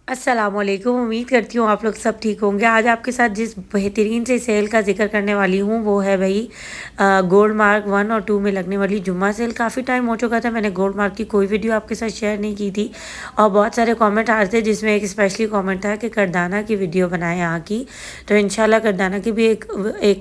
अस्सलामुअलैकुम। उम्मीद करती हूँ आप लोग सब ठीक होंगे। आज आपके साथ जिस बेहतरीन से सेल का ज़िक्र करने वाली हूँ वो है भाई गोल्ड मार्क 1 और 2 में लगने वाली जुम्मा सेल। काफ़ी टाइम हो चुका था मैंने गोल्ड मार्क की कोई वीडियो आपके साथ शेयर नहीं की थी और बहुत सारे कमेंट आ रहे थे, जिसमें एक स्पेशली कमेंट था कि करदाना की वीडियो बनाएं यहाँ की। तो इंशाल्लाह करदाना की भी एक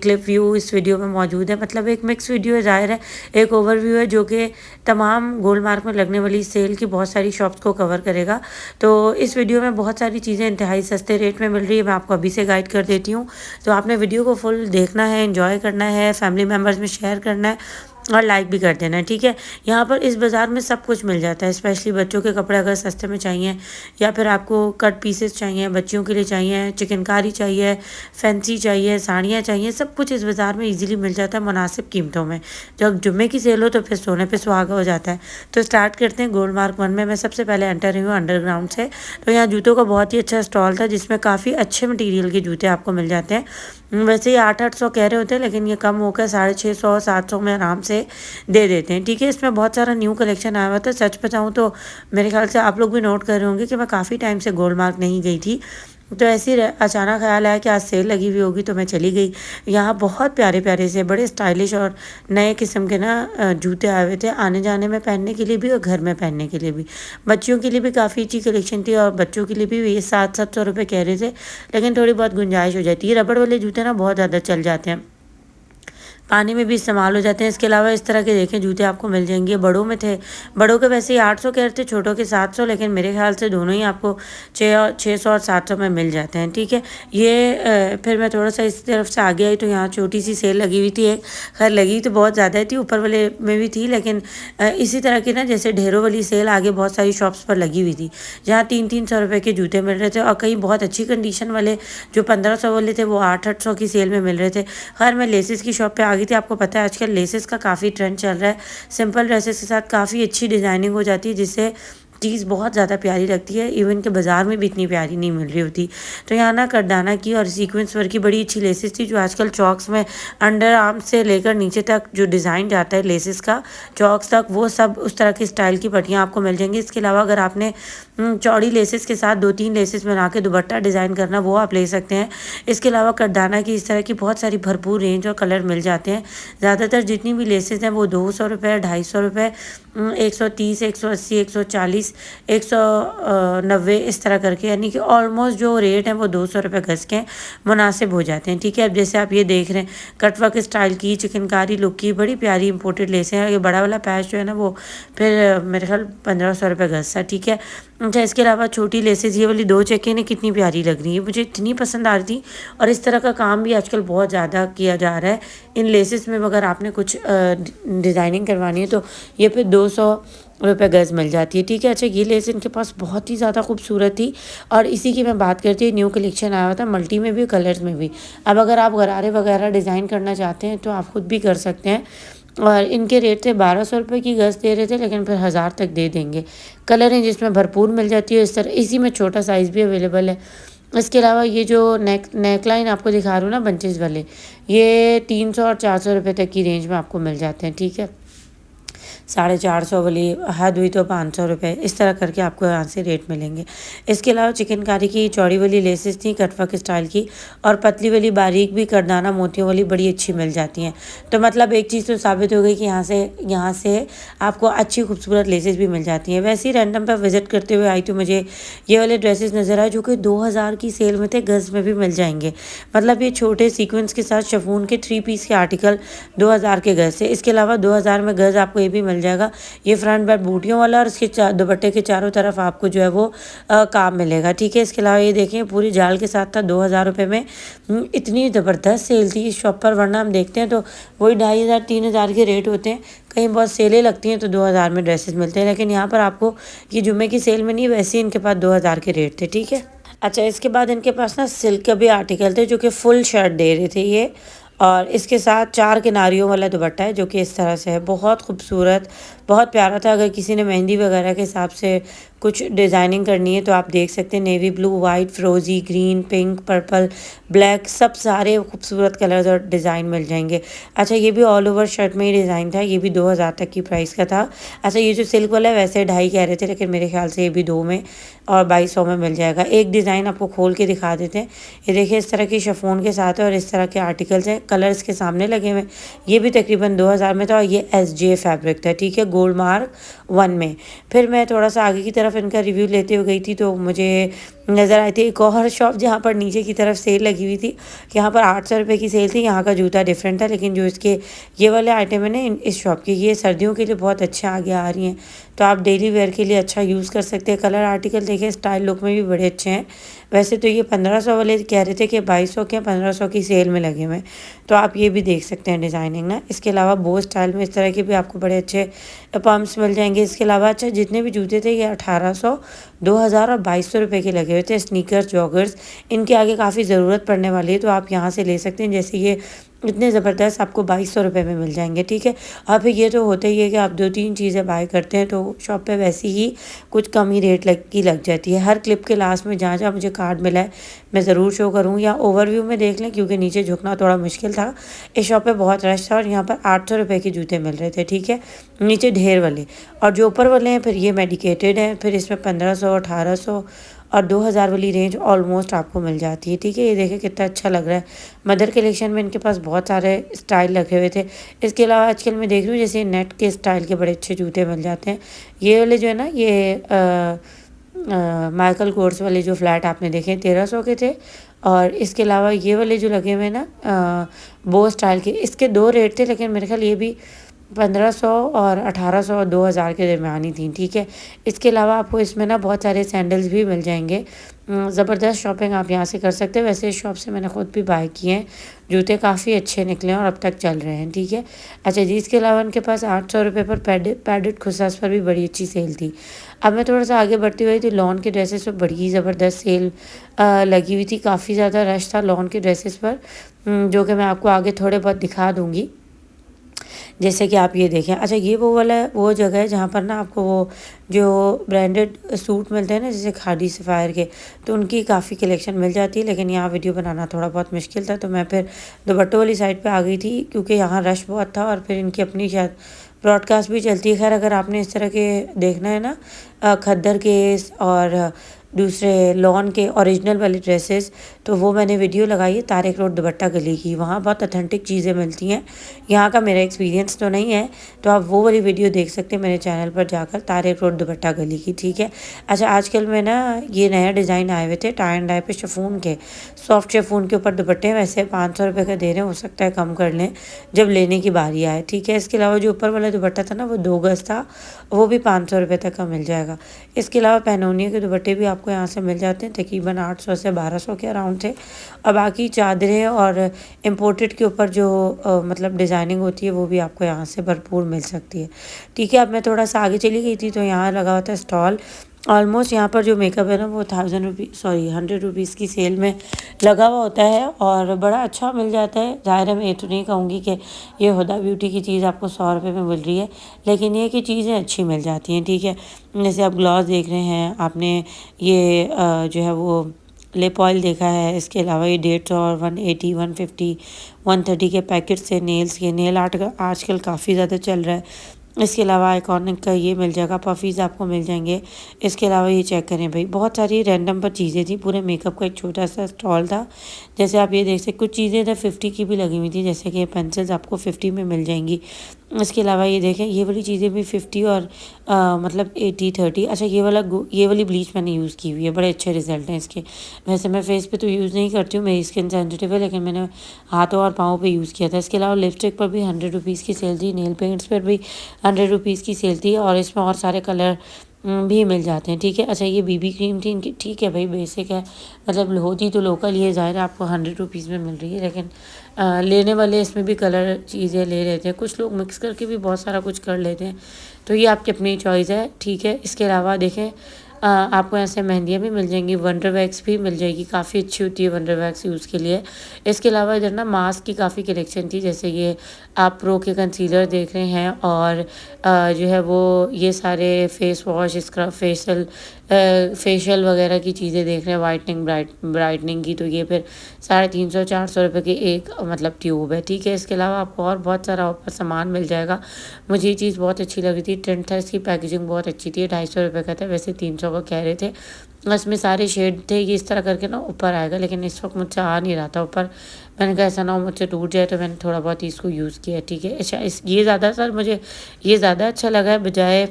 क्लिप व्यू इस वीडियो में मौजूद है। मतलब एक मिक्स वीडियो है, ज़ाहिर है एक ओवरव्यू है जो कि तमाम गोल्ड मार्क में लगने वाली सेल की बहुत सारी शॉप्स को कवर करेगा। तो इस वीडियो में बहुत सारी चीज़ें इंतहाई सस्ते रेट में मिल रही है, मैं आपको अभी से गाइड कर देती हूँ। तो आपने वीडियो को फुल देखना है, एंजॉय करना है, फैमिली मेम्बर्स में शेयर करना है और लाइक भी कर देना है, ठीक है। यहाँ पर इस बाज़ार में सब कुछ मिल जाता है, स्पेशली बच्चों के कपड़े अगर सस्ते में चाहिए या फिर आपको कट पीसेस चाहिए, बच्चियों के लिए चाहिए, चिकनकारी चाहिए, फैंसी चाहिए, साड़ियाँ चाहिए, सब कुछ इस बाज़ार में इजीली मिल जाता है मुनासिब कीमतों में। जब जुम्मे की सेल हो तो फिर सोने पे सुहागा हो जाता है। तो स्टार्ट करते हैं गोल्ड मार्क 1 में। मैं सबसे पहले एंटर हुई हूँ अंडरग्राउंड से। तो यहाँ जूतों का बहुत ही अच्छा स्टॉल था, जिसमें काफ़ी अच्छे मटीरियल के जूते आपको मिल जाते हैं। वैसे ही 800-800 कह रहे होते हैं, लेकिन ये कम होकर 650-700 में आराम से दे देते हैं, ठीक है। इसमें बहुत सारा न्यू कलेक्शन आया हुआ था। सच बताऊँ तो मेरे ख्याल से आप लोग भी नोट कर रहे होंगे कि मैं काफ़ी टाइम से गोल्ड मार्क नहीं गई थी। तो ऐसे ही अचानक ख्याल आया कि आज सेल लगी हुई होगी तो मैं चली गई। यहाँ बहुत प्यारे प्यारे से बड़े स्टाइलिश और नए किस्म के जूते आए हुए थे, आने जाने में पहनने के लिए भी और घर में पहनने के लिए भी। बच्चियों के लिए भी काफ़ी अच्छी कलेक्शन थी और बच्चों के लिए भी ये 700-700 रुपये कह रहे थे, लेकिन थोड़ी बहुत गुंजाइश हो जाती है। रबड़ वाले जूते ना बहुत ज़्यादा चल जाते हैं, पानी में भी इस्तेमाल हो जाते हैं। इसके अलावा इस तरह के देखें जूते आपको मिल जाएंगे। बड़ों में थे, बड़ों के वैसे ही 800 कह रहे थे, छोटों के 700, लेकिन मेरे ख्याल से दोनों ही आपको 600 और 700 में मिल जाते हैं, ठीक है। ये फिर मैं थोड़ा सा इस तरफ से आगे आई तो यहाँ छोटी सी सेल लगी हुई थी एक। खैर लगी तो बहुत ज़्यादा थी, ऊपर वाले में भी थी, लेकिन इसी तरह की ना जैसे ढेरों वाली सेल आगे बहुत सारी शॉप्स पर लगी हुई थी, जहाँ 300-300 रुपये के जूते मिल रहे थे और कहीं बहुत अच्छी कंडीशन वाले जो 1500 वाले थे वो 800-800 की सेल में मिल रहे थे। खैर मैं लेसेस की शॉप पे आ गई थी। आपको पता है आजकल लेसेस का काफ़ी ट्रेंड चल रहा है। सिंपल ड्रेसेस के साथ काफ़ी अच्छी डिज़ाइनिंग हो जाती है, जिससे चीज़ बहुत ज़्यादा प्यारी लगती है। इवन के बाज़ार में भी इतनी प्यारी नहीं मिल रही होती। तो यहाँ ना करदाना की और सीक्वेंस वर्क की बड़ी अच्छी लेसेस थी, जो आजकल चौक्स में अंडर आर्म से लेकर नीचे तक जो डिज़ाइन जाता है लेसेस का चौक्स तक, वो सब उस तरह की स्टाइल की पट्टियाँ आपको मिल जाएंगी। इसके अलावा अगर आपने चौड़ी लेसेस के साथ 2-3 लेसेस बना के दुपट्टा डिज़ाइन करना, वो आप ले सकते हैं। इसके अलावा करदाना की इस तरह की बहुत सारी भरपूर रेंज और कलर मिल जाते हैं। ज़्यादातर जितनी भी लेसेस हैं वो 200 रुपये, 250 रुपये, 130, 180, 140, 190 इस तरह करके, यानी कि ऑलमोस्ट जो रेट है वो 200 रुपये गज के मुनासिब हो जाते हैं, ठीक है। अब जैसे आप ये देख रहे हैं कटवर्क स्टाइल की चिकनकारी लुक की बड़ी प्यारी इंपोर्टेड लेसें हैं। ये बड़ा वाला पैच जो है ना वो फिर मेरे ख्याल 1500 रुपये गज था, ठीक है। अच्छा इसके अलावा छोटी लेसेस ये वाली 2 चेकें ने कितनी प्यारी लग रही है, मुझे इतनी पसंद आ रही थी। और इस तरह का काम भी आजकल बहुत ज़्यादा किया जा रहा है इन लेसेस में। अगर आपने कुछ डिज़ाइनिंग करवानी है तो ये फिर 200 रुपये गज़ मिल जाती है, ठीक है। अच्छा ये लेस इनके पास बहुत ही ज़्यादा खूबसूरत थी और इसी की मैं बात करती हूँ। न्यू कलेक्शन आया हुआ था मल्टी में भी, कलर्स में भी। अब अगर आप गरारे वगैरह डिज़ाइन करना चाहते हैं तो आप खुद भी कर सकते हैं। और इनके रेट थे 1200 रुपये की गज़ दे रहे थे, लेकिन फिर 1000 तक दे देंगे। कलर हैं जिसमें भरपूर मिल जाती है इस तरह। इसी में छोटा साइज़ भी अवेलेबल है। इसके अलावा ये जो नेकलाइन आपको दिखा रही हूँ ना बंचेस वाले, ये 300 और 400 रुपये तक की रेंज में आपको मिल जाते हैं, ठीक है। 450 वाली हद हुई तो 500 रुपये, इस तरह करके आपको यहाँ से रेट मिलेंगे। इसके अलावा चिकनकारी की चौड़ी वाली लेसेस थी कटवर्क स्टाइल की, और पतली वाली बारीक भी करदाना मोतियों वाली बड़ी अच्छी मिल जाती हैं। तो मतलब एक चीज़ तो साबित हो गई कि यहाँ से आपको अच्छी खूबसूरत लेसेस भी मिल जाती हैं। वैसे ही रैंडम पर विजिट करते हुए आई तो मुझे ये वाले ड्रेसेस नज़र आए जो कि 2000 की सेल में थे, गज़ में भी मिल जाएंगे। मतलब ये छोटे सीक्वेंस के साथ शफून के 3 पीस के आर्टिकल 2000 के गज़ से। इसके अलावा 2000 में गज़ आपको ये भी मिल जाएगा, ये फ्रंट बैक बूटियों वाला, और इसके दुपट्टे के चारों तरफ आपको जो है वो काम मिलेगा, ठीक है। इसके अलावा ये देखें पूरी जाल के साथ था 2000 रुपये में। इतनी ज़बरदस्त सेल थी इस शॉप पर, वरना हम देखते हैं तो वही 2500-3000 के रेट होते हैं। कहीं बहुत सेलें लगती हैं तो 2000 में ड्रेसेस मिलते हैं, लेकिन यहाँ पर आपको ये जुम्मे की सेल में नहीं, वैसे ही इनके पास 2000 के रेट थे, ठीक है। अच्छा इसके बाद इनके पास ना सिल्क के भी आर्टिकल थे जो कि फुल शर्ट दे रहे थे ये, और इसके साथ 4 किनारियों वाला दुपट्टा है जो कि इस तरह से है, बहुत खूबसूरत बहुत प्यारा था। अगर किसी ने मेहंदी वगैरह के हिसाब से कुछ डिज़ाइनिंग करनी है तो आप देख सकते हैं। Navy blue, white, frosty, green, pink, purple, black, सब सारे खूबसूरत कलर्स और डिज़ाइन मिल जाएंगे। अच्छा, ये भी ऑल ओवर शर्ट में ही डिज़ाइन था। ये भी 2000 तक की प्राइस का था। अच्छा, ये जो सिल्क वाला है वैसे 2.5 कह रहे थे, लेकिन मेरे ख्याल से ये भी 2 में और 2200 में मिल जाएगा। एक डिज़ाइन आपको खोल के दिखा देते हैं। ये देखिए, इस तरह की शिफॉन के साथ है और इस तरह के आर्टिकल्स हैं। कलर्स के सामने लगे हुए। ये भी तकरीबन 2000 में था और ये SJ फैब्रिक था, ठीक है, गोल्ड मार्क 1 में। फिर मैं थोड़ा सा आगे की तरफ इनका रिव्यू लेते हुए गई थी तो मुझे नज़र आई थी एक और शॉप जहाँ पर नीचे की तरफ सेल लगी हुई थी। यहाँ पर 800 रुपये की सेल थी। यहाँ का जूता डिफरेंट था, लेकिन जो इसके ये वाले आइटम है ना इस शॉप की, ये सर्दियों के लिए बहुत अच्छे आगे आ रही हैं, तो आप डेली वेयर के लिए अच्छा यूज़ कर सकते हैं। कलर आर्टिकल देखें, स्टाइल लुक में भी बड़े अच्छे हैं। वैसे तो ये 1500 वाले कह रहे थे कि 2200 के 1500 की सेल में लगे हुए हैं, तो आप ये भी देख सकते हैं डिज़ाइनिंग ना। इसके अलावा बो स्टाइल में इस तरह के भी आपको बड़े अच्छे पम्प्स मिल जाएंगे। इसके अलावा अच्छा, जितने भी जूते थे ये 1800, 2000 और 2200 रुपये के लगे हुए थे। स्नीकर्स, जॉगर्स, इनके आगे काफ़ी ज़रूरत पड़ने वाली है, तो आप यहाँ से ले सकते हैं। जैसे ये इतने ज़बरदस्त आपको 2200 रुपये में मिल जाएंगे, ठीक है। और फिर ये तो होता ही है कि आप 2-3 चीज़ें बाय करते हैं तो शॉप पे वैसे ही कुछ कम ही रेट लग जाती है। हर क्लिप के लास्ट में जहाँ जहाँ मुझे कार्ड मिला है मैं ज़रूर शो करूँ, या ओवरव्यू में देख लें, क्योंकि नीचे झुकना थोड़ा मुश्किल था। इस शॉप पे बहुत रश था और यहाँ पर 800 रुपये के जूते मिल रहे थे, ठीक है, नीचे ढेर वाले। और जो ऊपर वाले हैं फिर ये मेडिकेटेड हैं, फिर इसमें 1500, 1800 और 2000 वाली रेंज ऑलमोस्ट आपको मिल जाती है, ठीक है। ये देखें कितना अच्छा लग रहा है। मदर कलेक्शन में इनके पास बहुत सारे स्टाइल रखे हुए थे। इसके अलावा आजकल मैं देख रही हूँ जैसे नेट के स्टाइल के बड़े अच्छे जूते मिल जाते हैं। ये वाले जो है ना, ये माइकल कोर्स वाले जो फ्लैट आपने देखे 1300 के थे। और इसके अलावा ये वाले जो लगे हुए हैं ना बो स्टाइल के, इसके 2 रेट थे, लेकिन मेरे ख्याल ये भी 1500 और 1800 और 2000 के दरमियान ही थी, ठीक है। इसके अलावा आपको इसमें ना बहुत सारे सैंडल्स भी मिल जाएंगे। ज़बरदस्त शॉपिंग आप यहाँ से कर सकते हैं। वैसे इस शॉप से मैंने ख़ुद भी बाय किए हैं, जूते काफ़ी अच्छे निकले हैं और अब तक चल रहे हैं, ठीक है। अच्छा जी, इसके अलावा उनके पास 800 रुपये पर पैडेड खुसास पर भी बड़ी अच्छी सेल थी। अब मैं थोड़ा सा आगे बढ़ती हुई थी, लॉन के ड्रेसेस पर बड़ी ज़बरदस्त सेल लगी हुई थी। काफ़ी ज़्यादा रश था लॉन के ड्रेसेस पर, जो कि मैं आपको आगे थोड़े बहुत दिखा दूँगी, जैसे कि आप ये देखें। अच्छा, ये वो वाला वो जगह है जहाँ पर ना आपको वो जो ब्रांडेड सूट मिलते हैं ना, जैसे खादी सफ़ायर के, तो उनकी काफ़ी कलेक्शन मिल जाती है। लेकिन यहाँ वीडियो बनाना थोड़ा बहुत मुश्किल था, तो मैं फिर दुपट्टों वाली साइड पे आ गई थी, क्योंकि यहाँ रश बहुत था और फिर इनकी अपनी शायद ब्रॉडकास्ट भी चलती है। खैर, अगर आपने इस तरह के देखना है ना खद्दर केस और दूसरे लॉन के ओरिजिनल वाले ड्रेसेस, तो वो मैंने वीडियो लगाई है तारिक रोड दुपट्टा गली की। वहाँ बहुत ऑथेंटिक चीज़ें मिलती हैं। यहाँ का मेरा एक्सपीरियंस तो नहीं है, तो आप वो वाली वीडियो देख सकते हैं मेरे चैनल पर जाकर, तारिक रोड दुपट्टा गली की, ठीक है। अच्छा, आजकल में ना ये नया डिज़ाइन आए हुए थे टाई एंड डाई पे शिफॉन के, सॉफ्ट शिफॉन के ऊपर दुपट्टे। वैसे 500 रुपये का दे रहे हैं, हो सकता है कम कर लें जब लेने की बारी आए, ठीक है। इसके अलावा जो ऊपर वाला दुपट्टा था ना वो 2 गज था, वो भी 500 रुपये तक का मिल जाएगा। इसके अलावा पैनोनिया के दुपट्टे भी आपको यहाँ से मिल जाते हैं, तकरीबन 800 से 1200 के अराउंड थे। और बाकी चादरें और इम्पोर्टेड के ऊपर जो मतलब डिज़ाइनिंग होती है वो भी आपको यहाँ से भरपूर मिल सकती है, ठीक है। अब मैं थोड़ा सा आगे चली गई थी तो यहाँ लगा हुआ था स्टॉल। ऑलमोस्ट यहाँ पर जो मेकअप है ना वो 100 रुपीज़ की सेल में लगा हुआ होता है और बड़ा अच्छा मिल जाता है। ज़ाहिर है मैं ये तो नहीं कहूँगी कि ये हुदा ब्यूटी की चीज़ आपको 100 रुपये में मिल रही है, लेकिन ये कि चीज़ें अच्छी मिल जाती हैं, ठीक है। जैसे आप ग्लॉस देख रहे हैं, आपने ये जो है वो लिप ऑयल देखा है। इसके अलावा ये 150 और 180, 150, 130 के पैकेट से नेल्स के नेल आर्ट का आजकल काफ़ी ज़्यादा चल रहा है। इसके अलावा आइकॉनिक का ये मिल जाएगा, पफीज़ आपको मिल जाएंगे। इसके अलावा ये चेक करें भाई, बहुत सारी रैंडम पर चीज़ें थी। पूरे मेकअप का एक छोटा सा स्टॉल था। जैसे आप ये देख सकते, कुछ चीज़ें इधर 50 की भी लगी हुई थी, जैसे कि ये पेंसिल्स आपको 50 में मिल जाएंगी। इसके अलावा ये देखें, ये वाली चीज़ें भी 50 और मतलब 80, 30। अच्छा, ये वाली ब्लीच मैंने यूज़ की हुई है, बड़े अच्छे रिजल्ट हैं इसके। वैसे मैं फेस पे तो यूज़ नहीं करती हूँ, मेरी स्किन सेंसिटिव है, लेकिन मैंने हाथों और पाँव पे यूज़ किया था। इसके अलावा लिपस्टिक पर भी 100 रुपीज़ की सेल थी, नेल पेंट्स पर भी 100 रुपीज़ की सेल थी और इसमें और सारे कलर भी मिल जाते हैं, ठीक है। अच्छा, ये बीबी क्रीम थी इनकी, ठीक है भाई, बेसिक है, मतलब होती तो लोकल ही है, ज़ाहिर है आपको 100 रुपीज़ में मिल रही है, लेकिन लेने वाले इसमें भी कलर चीज़ें ले लेते हैं। कुछ लोग मिक्स करके भी बहुत सारा कुछ कर लेते हैं, तो ये आपकी अपनी चॉइस है, ठीक है। इसके अलावा देखें आपको ऐसे मेहंदियाँ भी मिल जाएंगी, वंडर वैक्स भी मिल जाएगी, काफ़ी अच्छी होती है वंडर वैक्स यूज़ के लिए। इसके अलावा इधर ना मास्क की काफ़ी कलेक्शन थी, जैसे ये आप प्रो के कंसीलर देख रहे हैं, और जो है वो ये सारे फेस वॉश, स्क्रब, फेशियल वगैरह की चीज़ें देख रहे हैं, वाइटनिंग ब्राइटनिंग की। तो ये फिर 350-400 रुपये की एक मतलब ट्यूब है, ठीक है। इसके अलावा आपको और बहुत सारा ऊपर सामान मिल जाएगा। मुझे ये चीज़ बहुत अच्छी लग रही थी, ट्रेंड था, इसकी पैकेजिंग बहुत अच्छी थी। 250 रुपये का था, वैसे 300 का कह रहे थे। इसमें सारे शेड थे, ये इस तरह करके ना ऊपर आएगा, लेकिन इस वक्त मुझसे आ नहीं रहा था ऊपर। मैंने कहा ऐसा ना हो मुझसे टूट जाए, तो मैंने थोड़ा बहुत ही इसको यूज़ किया, ठीक है। अच्छा, ये ज़्यादा सर मुझे ये ज़्यादा अच्छा लगा है बजाय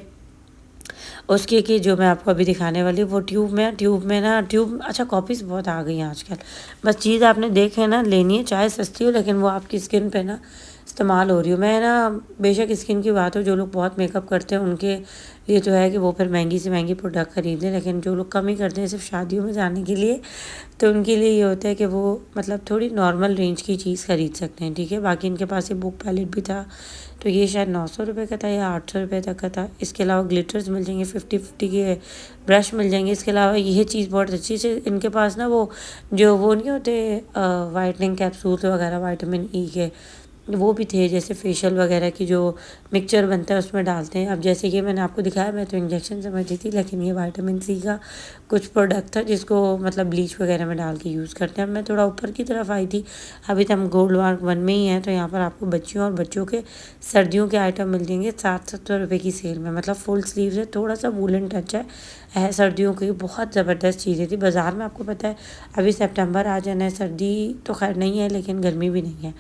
उसके कि जो मैं आपको अभी दिखाने वाली हूँ वो ट्यूब अच्छा कॉपीज़ बहुत आ गई हैं आजकल। बस चीज़ आपने देखे ना लेनी है, चाहे सस्ती हो लेकिन वो आपकी स्किन पे ना इस्तेमाल हो रही हो। मैं ना बेशक स्किन की बात हो, जो लोग बहुत मेकअप करते हैं उनके लिए तो है कि वो फिर महंगी से महंगी प्रोडक्ट खरीदें, लेकिन जो लोग कम ही करते हैं सिर्फ शादियों में जाने के लिए, तो उनके लिए ये होता है कि वो मतलब थोड़ी नॉर्मल रेंज की चीज़ खरीद सकते हैं, ठीक है। बाकी इनके पास ये बुक पैलेट भी था, तो ये शायद 900 रुपये का था या 800 रुपये तक का था। इसके अलावा ग्लिटर्स मिल जाएंगे, 50-50 के ब्रश मिल जाएंगे। इसके अलावा यह चीज़ बहुत अच्छी से इनके पास ना वो नहीं होते वाइटनिंग कैप्सूल्स वगैरह विटामिन ई के, वो भी थे, जैसे फेशियल वगैरह की जो मिक्सचर बनता है उसमें डालते हैं। अब जैसे कि मैंने आपको दिखाया, मैं तो इंजेक्शन समझी थी, लेकिन ये विटामिन सी का कुछ प्रोडक्ट था जिसको मतलब ब्लीच वगैरह में डाल के यूज़ करते हैं। अब मैं थोड़ा ऊपर की तरफ आई थी, अभी तो हम गोल्ड मार्क 1 में ही हैं, तो यहाँ पर आपको बच्चियों और बच्चों के सर्दियों के आइटम मिल जाएंगे 60-70 रुपये की सेल में। मतलब फुल स्लीव्स है, थोड़ा सा वूलन टच है सर्दियों की बहुत ज़बरदस्त चीज़ें थी। बाज़ार में आपको पता है अभी सितंबर आ जाना है, सर्दी तो खैर नहीं है लेकिन गर्मी भी नहीं है,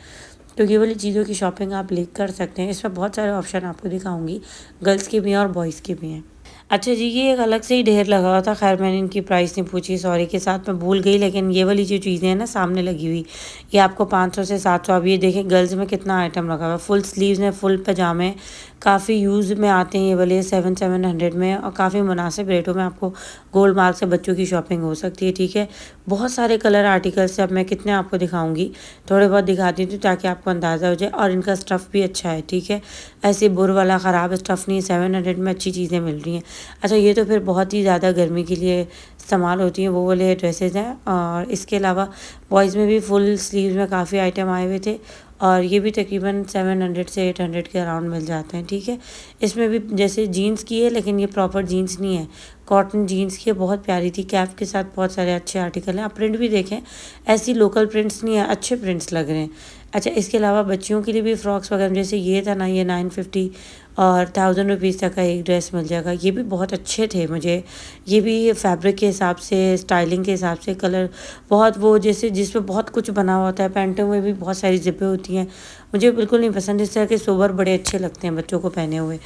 तो ये वाली चीज़ों की शॉपिंग आप ले कर सकते हैं। इसमें बहुत सारे ऑप्शन आपको दिखाऊंगी, गर्ल्स के भी हैं और बॉयज़ के भी हैं। अच्छा जी, ये एक अलग से ही ढेर लगा हुआ था, खैर मैंने इनकी प्राइस नहीं पूछी, सॉरी के साथ मैं भूल गई। लेकिन ये वाली जो चीज़ें हैं ना सामने लगी हुई, ये आपको 500 से 700। अब ये देखें गर्ल्स में कितना आइटम लगा हुआ है, फुल स्लीव्स में, फुल पजामे, काफ़ी यूज़ में आते हैं ये वाले 700 में, और काफ़ी मुनासिब रेटों में आपको गोल्ड मार्क से बच्चों की शॉपिंग हो सकती है, ठीक है। बहुत सारे कलर आर्टिकल्स से अब मैं कितने आपको दिखाऊंगी, थोड़े बहुत दिखाती हूँ ताकि आपको अंदाज़ा हो जाए। और इनका स्टफ़ भी अच्छा है, ठीक है, ऐसे बुर वाला ख़राब स्टफ़ नहीं है। 700 में अच्छी चीज़ें मिल रही हैं। अच्छा, ये तो फिर बहुत ही ज़्यादा गर्मी के लिए इस्तेमाल होती हैं वो वाले ड्रेसेस हैं। और इसके अलावा बॉयज़ में भी फुल स्लीव्स में काफ़ी आइटम आए हुए थे, और ये भी तकरीबन 700 से 800 के अराउंड मिल जाते हैं, ठीक है। इसमें भी जैसे जीन्स की है, लेकिन ये प्रॉपर जीन्स नहीं है, कॉटन जीन्स की है, बहुत प्यारी थी, कैप के साथ बहुत सारे अच्छे आर्टिकल हैं। आप प्रिंट भी देखें, ऐसी लोकल प्रिंट्स नहीं है, अच्छे प्रिंट्स लग रहे हैं। अच्छा, इसके अलावा बच्चियों के लिए भी फ्रॉक्स वगैरह, जैसे ये था ना, ये 950 और 1000 रुपीज़ तक का एक ड्रेस मिल जाएगा। ये भी बहुत अच्छे थे मुझे, ये भी फैब्रिक के हिसाब से, स्टाइलिंग के हिसाब से, कलर बहुत वो जैसे जिसमें बहुत कुछ बना हुआ होता है। पैंटों में भी बहुत सारी ज़िपें होती हैं, मुझे बिल्कुल नहीं पसंद। इस तरह के सोबर बड़े अच्छे लगते हैं बच्चों को पहने हुए,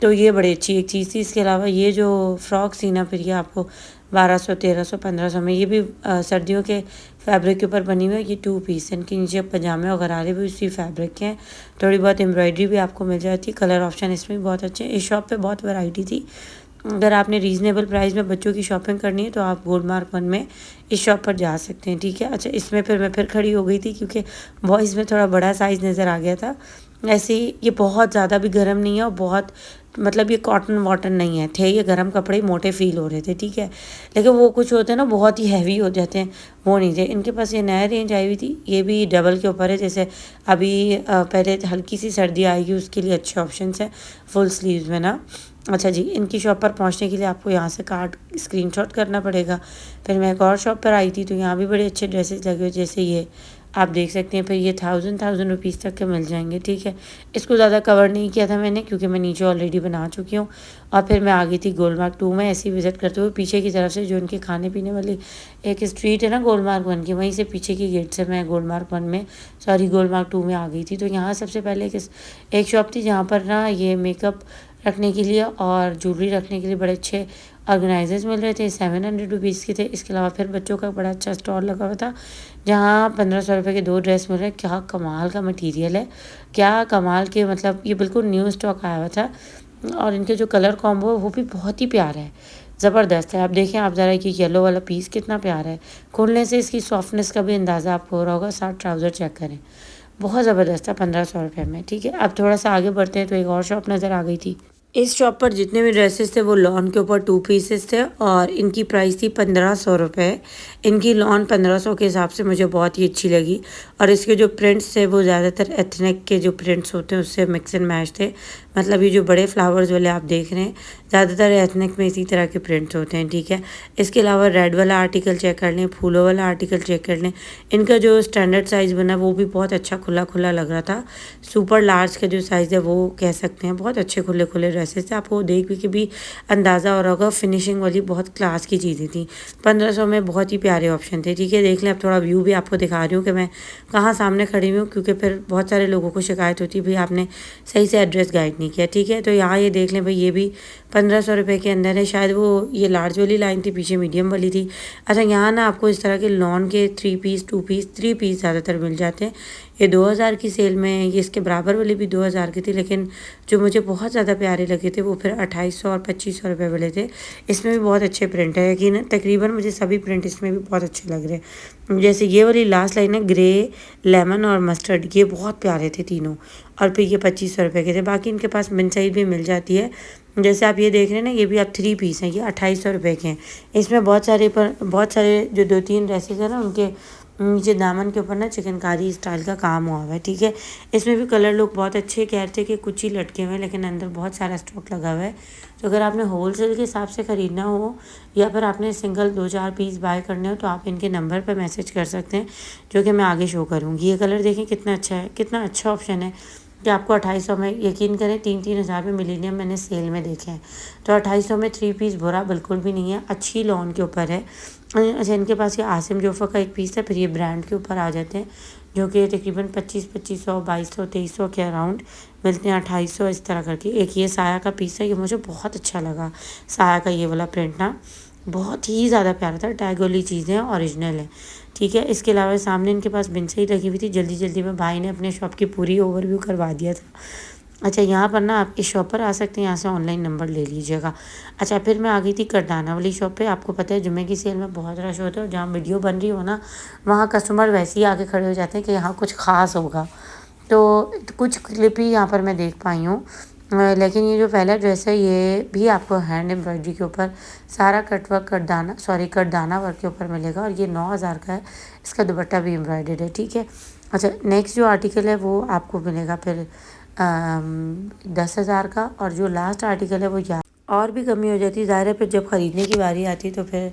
तो ये बड़ी अच्छी एक चीज़ थी। इसके अलावा ये जो फ्रॉक सी ना, फिर ये आपको 1200, 1300, 1500 में, ये भी सर्दियों के फैब्रिक के ऊपर बनी हुई है। ये 2 पीस, इनके नीचे पजामे और गरारे भी उसी फैब्रिक के हैं। थोड़ी बहुत एम्ब्रॉयडरी भी आपको मिल जाती है। कलर ऑप्शन इसमें भी बहुत अच्छे हैं। इस शॉप पे बहुत वैरायटी थी। अगर आपने रीज़नेबल प्राइस में बच्चों की शॉपिंग करनी है तो आप गोल्ड मार्क 1 में इस शॉप पर जा सकते हैं, ठीक है। अच्छा, इसमें फिर मैं खड़ी हो गई थी क्योंकि बॉयज़ में थोड़ा बड़ा साइज़ नज़र आ गया था। ऐसे ही ये बहुत ज़्यादा भी गर्म नहीं है और बहुत मतलब ये कॉटन वॉटन नहीं है, थे ये गर्म कपड़े, मोटे फील हो रहे थे, ठीक है। लेकिन वो कुछ होते हैं ना बहुत ही हैवी हो जाते हैं, वो नहीं थे। इनके पास ये नया रेंज आई हुई थी, ये भी डबल के ऊपर है। जैसे अभी पहले हल्की सी सर्दी आएगी उसके लिए अच्छे ऑप्शन हैं फुल स्लीव्स में ना। अच्छा जी, इनकी शॉप पर पहुंचने के लिए आपको यहाँ से कार्ड स्क्रीनशॉट करना पड़ेगा। फिर मैं एक और शॉप पर आई थी, तो यहाँ भी बड़े अच्छे ड्रेसेस लगे हुए, जैसे ये आप देख सकते हैं। फिर ये 1000 रुपीज़ तक के मिल जाएंगे, ठीक है। इसको ज़्यादा कवर नहीं किया था मैंने क्योंकि मैं नीचे ऑलरेडी बना चुकी हूँ। और फिर मैं आ गई थी गोल्ड मार्क 2 में, ऐसे ही विज़िट करते हुए पीछे की तरफ से जो इनके खाने पीने वाली एक स्ट्रीट है ना गोल्ड मार्क 1 की, वहीं से पीछे की गेट से मैं गोल्ड मार्क 1 में गोल्ड मार्क 2 में आ गई थी। तो यहाँ सबसे पहले एक शॉप थी जहाँ पर ना ये मेकअप रखने के लिए और ज्वेलरी रखने के लिए बड़े अच्छे ऑर्गेनाइजर्स मिल रहे थे, 700 रुपीज़ के थे। इसके अलावा फिर बच्चों का बड़ा अच्छा स्टॉल लगा हुआ था जहाँ 1500 रुपये के 2 ड्रेस मिल रहे हैं। क्या कमाल का मटेरियल है, क्या कमाल के, मतलब ये बिल्कुल न्यू स्टॉक आया हुआ था। और इनके जो कलर कॉम्बो है वो भी बहुत ही प्यारा है, ज़बरदस्त है। आप देखें, आप ज़रा कि येलो वाला पीस कितना प्यारा है, खोलने से इसकी सॉफ्टनेस का भी अंदाज़ा आपको हो रहा होगा। 60 ट्राउज़र चेक करें, बहुत ज़बरदस्त है 1500 रुपये में, ठीक है। अब थोड़ा सा आगे बढ़ते हैं तो एक और शॉप नज़र आ गई थी। इस शॉप पर जितने भी ड्रेसेस थे वो लॉन के ऊपर 2 पीसेस थे और इनकी प्राइस थी 1500 रुपये। इनकी लॉन 1500 के हिसाब से मुझे बहुत ही अच्छी लगी और इसके जो प्रिंट्स थे वो ज़्यादातर एथनिक के जो प्रिंट्स होते हैं उससे मिक्स एंड मैच थे। मतलब ये जो बड़े फ्लावर्स वाले आप देख रहे हैं ज़्यादातर एथनिक में इसी तरह के प्रिंट्स होते हैं, ठीक है। इसके अलावा रेड वाला आर्टिकल चेक कर लें, फूलों वाला आर्टिकल चेक कर लें। इनका जो स्टैंडर्ड साइज़ बना वो भी बहुत अच्छा खुला खुला लग रहा था। सुपर लार्ज का जो साइज़ है वो कह सकते हैं, बहुत अच्छे खुले खुले ड्रेसेस थे। आपको देख के भी अंदाज़ा हो रहा होगा, फिनिशिंग वाली बहुत क्लास की चीज़ें थी। 1500 में बहुत ही प्यारे ऑप्शन थे, ठीक है। देख लें, अब थोड़ा व्यू भी आपको दिखा रही हूँ कि मैं कहाँ सामने खड़ी हुई हूँ, क्योंकि फिर बहुत सारे लोगों को शिकायत होती है भाई आपने सही से एड्रेस गाइड नहीं किया, ठीक है। तो यहाँ ये देख लें भाई, ये भी 1500 रुपये के अंदर है। शायद वो ये लार्ज वाली लाइन थी, पीछे मीडियम वाली थी। अच्छा, यहाँ ना आपको इस तरह के लॉन के 3 पीस 2 पीस 3 पीस ज़्यादातर मिल जाते हैं। ये 2000 की सेल में है, ये इसके बराबर वाली भी 2000 की थी, लेकिन जो मुझे बहुत ज़्यादा प्यारे लगे थे वो फिर 2800 और 2500 रुपये वाले थे। इसमें भी बहुत अच्छे प्रिंट है, यकीन तकरीबन मुझे सभी प्रिंट इसमें भी बहुत अच्छे लग रहे हैं। जैसे ये वाली लास्ट लाइन है, ग्रे, लेमन और मस्टर्ड, ये बहुत प्यारे थे तीनों। और फिर ये 2500 रुपये के थे। बाकी इनके पास मिन साइज भी मिल जाती है। जैसे आप ये देख रहे हैं ना, ये भी आप 3 पीस हैं, ये 2800 रुपये के हैं। इसमें बहुत सारे जो 2-3 ड्रेसेस हैं ना, उनके नीचे दामन के ऊपर ना चिकनकारी स्टाइल का काम हुआ हुआ है, ठीक है। इसमें भी कलर लोग बहुत अच्छे कह रहे थे कि कुछ ही लटके हुए हैं, लेकिन अंदर बहुत सारा स्टॉक लगा हुआ है। तो अगर आपने होलसेल के हिसाब से ख़रीदना हो या फिर आपने सिंगल 2-4 पीस बाय करने हो तो आप इनके नंबर पर मैसेज कर सकते हैं, जो कि मैं आगे शो करूँगी। ये कलर देखें कितना अच्छा है, कितना अच्छा ऑप्शन है कि आपको 2800 में, यकीन करें 3-3 हज़ार में मिलीनियम मैंने सेल में देखे हैं। तो 2800 में 3 पीस बुरा बिल्कुल भी नहीं है, अच्छी लॉन के ऊपर है। अच्छा, इनके पास ये आसिम जोफ़ा का एक पीस है, फिर ये ब्रांड के ऊपर आ जाते हैं, जो कि तकरीबन 2500, 2200, 2300 के अराउंड मिलते हैं, 2800 इस तरह करके। एक ये साया का पीस है, ये मुझे बहुत अच्छा लगा। साया का ये वाला प्रिंट ना बहुत ही ज़्यादा प्यारा था। टैग वाली चीज़ें ओरिजिनल है, ठीक है। इसके अलावा सामने इनके पास बिनसई लगी हुई थी। जल्दी जल्दी में भाई ने अपने शॉप की पूरी ओवरव्यू करवा दिया था। अच्छा, यहाँ पर ना आप इस शॉप पर आ सकते हैं, यहाँ से ऑनलाइन नंबर ले लीजिएगा। अच्छा, फिर मैं आ गई थी करदाना वाली शॉप पे। आपको पता है जुमे की सेल में बहुत रश होता है और जहाँ वीडियो बन रही हो ना, वहाँ कस्टमर वैसे ही आके खड़े हो जाते हैं कि यहाँ कुछ ख़ास होगा। तो कुछ क्लिप ही यहाँ पर मैं देख पाई हूँ। लेकिन ये जो पहला ड्रेस है ये भी आपको हैंड एम्ब्रॉयडरी के ऊपर सारा कटदाना वर्क के ऊपर मिलेगा और ये 9000 का है। इसका दुपट्टा भी एम्ब्रॉयडर्ड है, ठीक है। अच्छा, नेक्स्ट जो आर्टिकल है वो आपको मिलेगा फिर 10,000 का, और जो लास्ट आर्टिकल है वो और भी कमी हो जाती है। ज़ाहिर है फिर जब ख़रीदने की बारी आती है तो फिर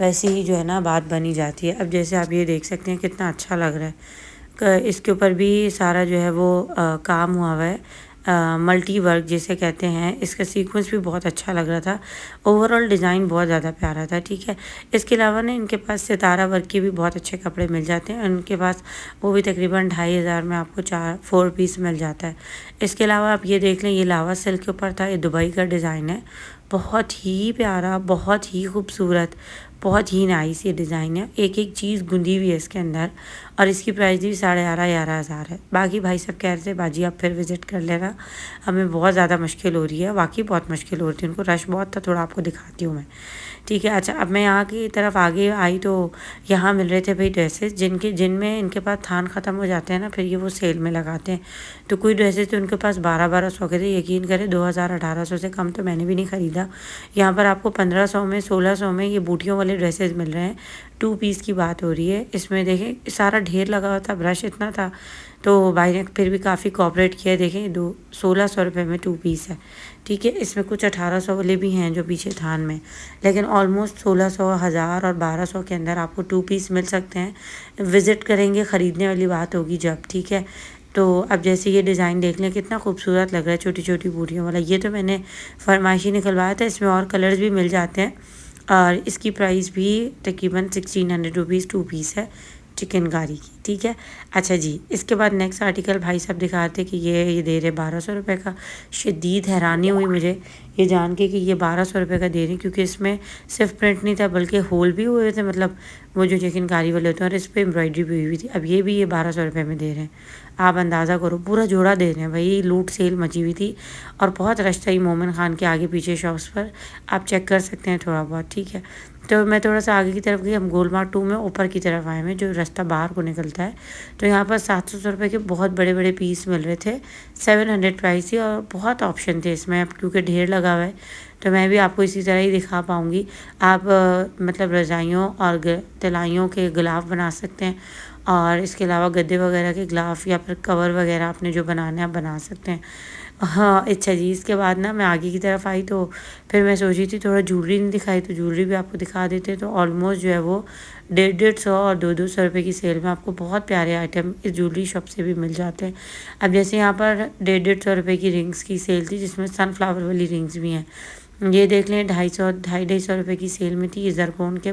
वैसे ही जो है ना बात बनी जाती है। अब जैसे आप ये देख सकते हैं कितना अच्छा लग रहा है। इसके ऊपर भी सारा जो है वो काम हुआ हुआ है, मल्टी वर्क जिसे कहते हैं। इसका सीक्वेंस भी बहुत अच्छा लग रहा था। ओवरऑल डिज़ाइन बहुत ज़्यादा प्यारा था, ठीक है। इसके अलावा ना इनके पास सितारा वर्क के भी बहुत अच्छे कपड़े मिल जाते हैं। उनके पास वो भी तकरीबन 2500 में आपको 4 पीस मिल जाता है। इसके अलावा आप ये देख लें, ये लावा सिल्क के ऊपर था, ये दुबई का डिज़ाइन है। बहुत ही प्यारा, बहुत ही खूबसूरत, बहुत ही नाइस ये डिज़ाइन है। एक एक चीज़ गुंदी हुई है इसके अंदर और इसकी प्राइस भी 11,500 हज़ार है। बाकी भाई सब कह रहे थे बाजी आप फिर विज़िट कर लेना, हमें बहुत ज़्यादा मुश्किल हो रही है। वाकई बहुत मुश्किल हो रही थी, उनको रश बहुत था। थोड़ा आपको दिखाती हूँ मैं, ठीक है। अच्छा, अब मैं यहाँ की तरफ आगे आई तो यहाँ मिल रहे थे भाई ड्रेसेस जिनमें इनके पास थान ख़त्म हो जाते हैं ना, फिर ये वो सेल में लगाते हैं। तो कोई ड्रेसेस तो उनके पास 1200 के थे। यकीन करें 2000-1800 से कम तो मैंने भी नहीं ख़रीदा। यहाँ पर आपको 1500 में, 1600 में ये बूटियों वाले ड्रेसेस मिल रहे हैं। 2 पीस की बात हो रही है। इसमें देखें सारा ढेर लगा हुआ था, ब्रश इतना था, तो भाई ने फिर भी काफ़ी कोऑपरेट किया। देखें 1600 रुपये में 2 पीस है, ठीक है। इसमें कुछ 1800 वाले भी हैं जो पीछे थान में, लेकिन ऑलमोस्ट 1600, 1000 और 1200 के अंदर आपको 2 पीस मिल सकते हैं। विज़िट करेंगे, ख़रीदने वाली बात होगी जब, ठीक है। तो अब जैसे ये डिज़ाइन देख लें कितना खूबसूरत लग रहा है, छोटी छोटी बूटियों वाला। ये तो मैंने फरमाइशी निकलवाया था। इसमें और कलर्स भी मिल जाते हैं और इसकी प्राइस भी तकरीबन 1600 रुपीज़ 2 पीस है चिकनकारी की, ठीक है। अच्छा जी, इसके बाद नेक्स्ट आर्टिकल भाई साहब दिखाते कि ये दे रहे 1200 रुपये का। शदीद हैरानी हुई मुझे ये जान के कि ये 1200 रुपये का दे रही, क्योंकि इसमें सिर्फ प्रिंट नहीं था बल्कि होल भी हुए थे, मतलब वो जो चिकनकारी वाले होते हैं, और इस पर एम्ब्रॉयडरी भी हुई थी। अब ये भी ये 1200 रुपये में दे रहे हैं। आप अंदाज़ा करो, पूरा जोड़ा दे रहे हैं भाई। लूट सेल मची हुई थी और बहुत रश था मोमिन खान के आगे पीछे शॉप्स पर, आप चेक कर सकते हैं थोड़ा बहुत, ठीक है। तो मैं थोड़ा सा आगे की तरफ गई, हम गोल मार्ग 2 में ऊपर की तरफ आए हैं, जो रास्ता बाहर को निकलता है। तो यहाँ पर 700 रुपये के बहुत बड़े बड़े पीस मिल रहे थे, 700 प्राइस थी और बहुत ऑप्शन थे इसमें। अब क्योंकि ढेर लगा हुआ है तो मैं भी आपको इसी तरह ही दिखा पाऊँगी। आप मतलब रज़ाइयों और तलाइयों के गिलाफ बना सकते हैं, और इसके अलावा गद्दे वगैरह के गिलाफ या फिर कवर वगैरह आपने जो बनाने आप बना सकते हैं। हाँ, अच्छा जी, इसके बाद ना मैं आगे की तरफ आई तो फिर मैं सोची थी थोड़ा ज्वेलरी नहीं दिखाई, तो ज्वेलरी भी आपको दिखा देते हैं। तो ऑलमोस्ट जो है वो 150-150 और 200-200 रुपये की सेल में आपको बहुत प्यारे आइटम इस ज्वेलरी शॉप से भी मिल जाते हैं। अब जैसे यहाँ पर 150-150 रुपये की रिंग्स की सेल थी, जिसमें सनफ्लावर वाली रिंग्स भी हैं। ये देख लें 250-250 रुपये की सेल में थी। ये ज़रकोन के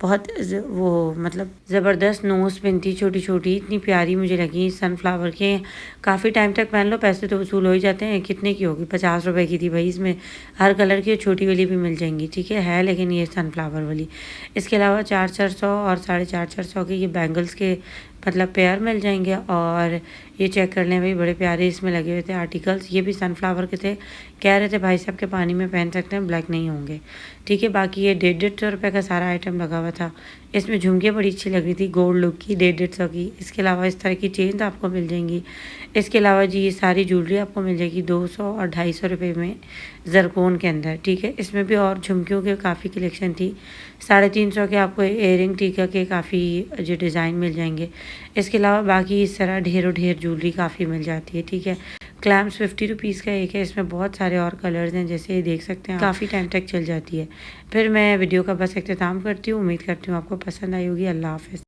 बहुत वो मतलब ज़बरदस्त नोज़ पिन थी, छोटी छोटी, इतनी प्यारी मुझे लगी। सनफ्लावर के काफ़ी टाइम तक पहन लो, पैसे तो वसूल हो ही जाते हैं। कितने की होगी, 50 रुपये की थी भाई। इसमें हर कलर की छोटी वाली भी मिल जाएंगी, ठीक है लेकिन ये सनफ्लावर वाली। इसके अलावा 400-400 और 450-450 के ये बैंगल्स के मतलब पेयर मिल जाएंगे। और ये चेक कर लें भाई, बड़े प्यारे इसमें लगे हुए थे आर्टिकल्स। ये भी सनफ्लावर के थे, कह रहे थे भाई साहब के पानी में पहन सकते हैं, ब्लैक नहीं होंगे, ठीक है। बाकी ये 150-150 रुपये का सारा आइटम लगा हुआ था। इसमें झुमके बड़ी अच्छी लग रही थी, गोल्ड लुक की, 150-150 की। इसके अलावा इस तरह की चेन आपको मिल जाएंगी। इसके अलावा जी ये सारी ज्वेलरी आपको मिल जाएगी 200 और 250 रुपये में, ज़रकोन के अंदर, ठीक है। इसमें भी और झुमकियों के काफ़ी कलेक्शन थी। 350 के आपको इयरिंग टीका के काफ़ी जो डिज़ाइन मिल जाएंगे। इसके अलावा बाकी इस तरह ढेरों ढेर ज्वेलरी काफ़ी मिल जाती है, ठीक है। क्लैम्स 50 रुपीज़ का एक है, इसमें बहुत सारे और कलर्स हैं, जैसे ये देख सकते हैं, काफ़ी टाइम तक चल जाती है। फिर मैं वीडियो का बस इख्तिताम करती हूँ। उम्मीद करती हूँ आपको पसंद आई होगी। अल्लाह हाफ़िज़।